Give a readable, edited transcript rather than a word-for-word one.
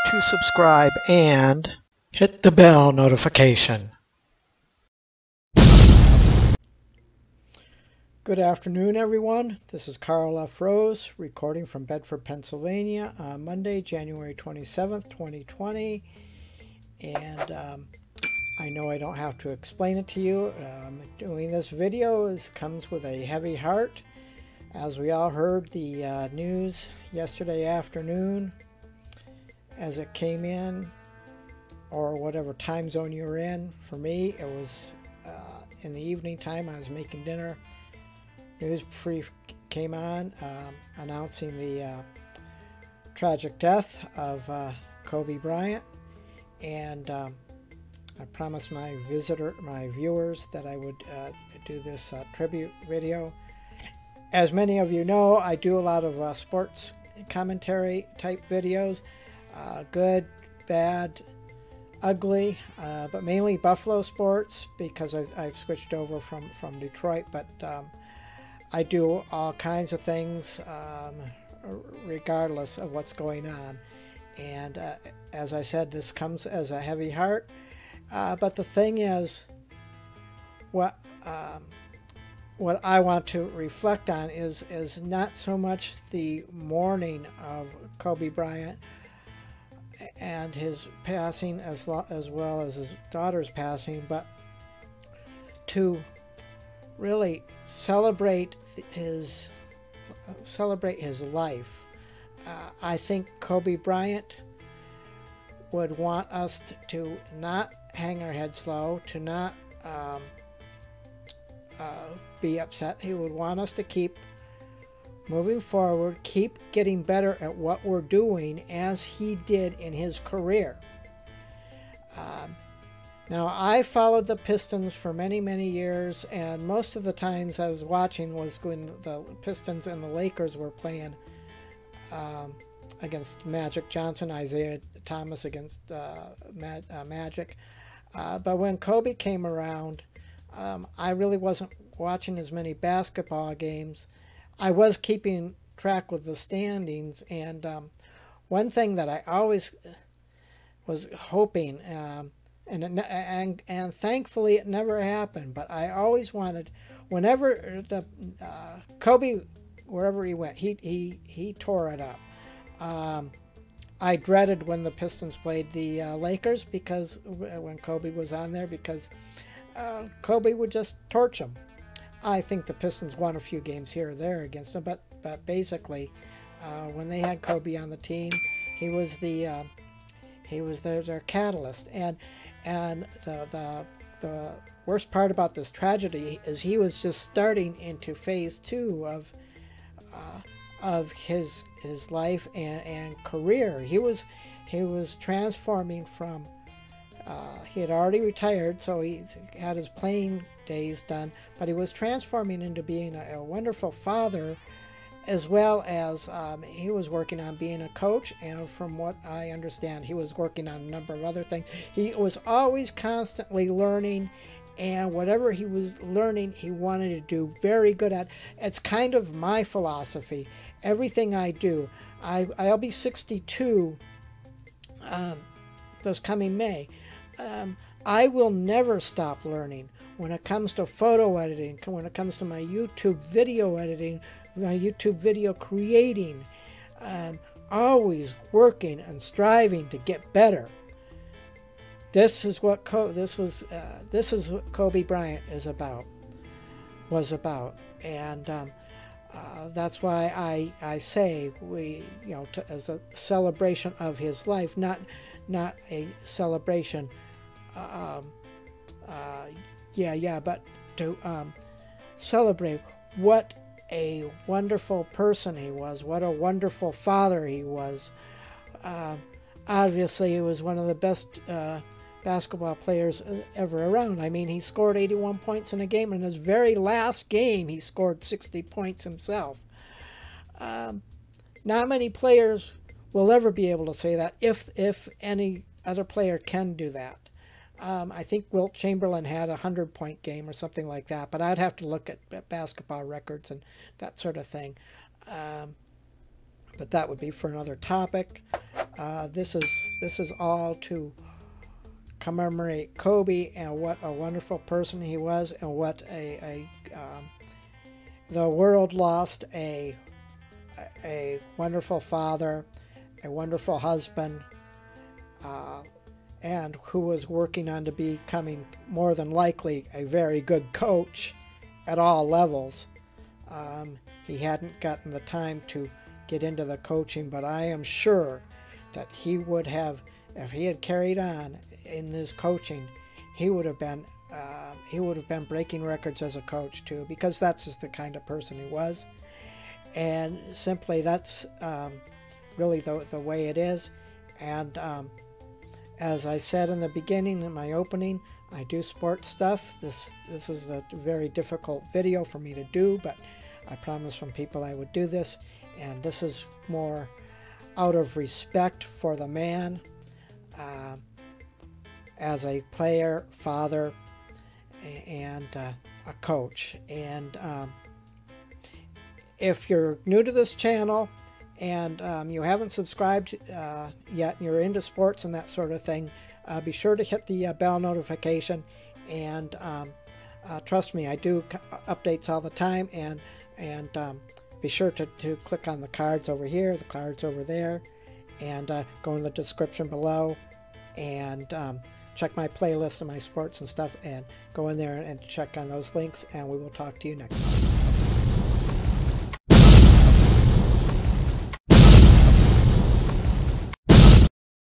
to subscribe and hit the bell notification. Good afternoon, everyone. This is Karl F. Rose, recording from Bedford, Pennsylvania on Monday, January 27th, 2020. And I know I don't have to explain it to you. Doing this video comes with a heavy heart. As we all heard the news yesterday afternoon as it came in, or whatever time zone you were in. For me, it was in the evening time. I was making dinner. News brief came on announcing the tragic death of Kobe Bryant, and I promised my viewers that I would do this tribute video. As many of you know, I do a lot of sports commentary type videos, good, bad, ugly, but mainly Buffalo sports because I've switched over from Detroit. But I do all kinds of things regardless of what's going on. And as I said, this comes as a heavy heart. But the thing is, what I want to reflect on is not so much the mourning of Kobe Bryant and his passing as well as his daughter's passing, but to really celebrate his life. I think Kobe Bryant would want us to not hang our heads low, to not be upset. He would want us to keep moving forward, keep getting better at what we're doing as he did in his career. Now, I followed the Pistons for many, many years, and most of the times I was watching was when the Pistons and the Lakers were playing against Magic Johnson, Isaiah Thomas against Magic. But when Kobe came around, I really wasn't watching as many basketball games. I was keeping track with the standings, and one thing that I always was hoping, and thankfully it never happened, but I always wanted, whenever the Kobe, wherever he went, he tore it up. I dreaded when the Pistons played the Lakers, because when Kobe was on there, because Kobe would just torch them. I think the Pistons won a few games here or there against them, but basically, when they had Kobe on the team, he was their catalyst. And the worst part about this tragedy is he was just starting into phase 2 of his life and career. He was transforming from he had already retired, so he had his playing days done, but he was transforming into being a wonderful father, as well as he was working on being a coach, and from what I understand, he was working on a number of other things. He was always constantly learning, and whatever he was learning, he wanted to do very good at. It's kind of my philosophy. Everything I do, I'll be 62 this coming May. I will never stop learning when it comes to photo editing, when it comes to my YouTube video editing, my YouTube video creating. Always working and striving to get better. This is what Kobe Bryant was about, and that's why I say as a celebration of his life, not a celebration, but to celebrate what a wonderful person he was, what a wonderful father he was. Obviously, he was one of the best basketball players ever around. I mean, he scored 81 points in a game. In his very last game, he scored 60 points himself. Not many players will ever be able to say that, if any other player can do that. I think Wilt Chamberlain had a 100-point game or something like that, but I'd have to look at basketball records and that sort of thing. But that would be for another topic. This is all to commemorate Kobe and what a wonderful person he was, and what the world lost a wonderful father, a wonderful husband, and who was working on to becoming more than likely a very good coach at all levels. He hadn't gotten the time to get into the coaching, but I am sure that he would have, if he had carried on in his coaching, he would have been breaking records as a coach too, because that's just the kind of person he was. And simply that's really the way it is. And as I said in the beginning, in my opening, I do sports stuff. This was a very difficult video for me to do, but I promised some people I would do this, and this is more out of respect for the man as a player, father, and a coach. And if you're new to this channel and you haven't subscribed yet, and you're into sports and that sort of thing, be sure to hit the bell notification. And trust me, I do updates all the time. And be sure to click on the cards over here, the cards over there, and go in the description below, and check my playlist and my sports and stuff, and go in there and check on those links, and we will talk to you next time.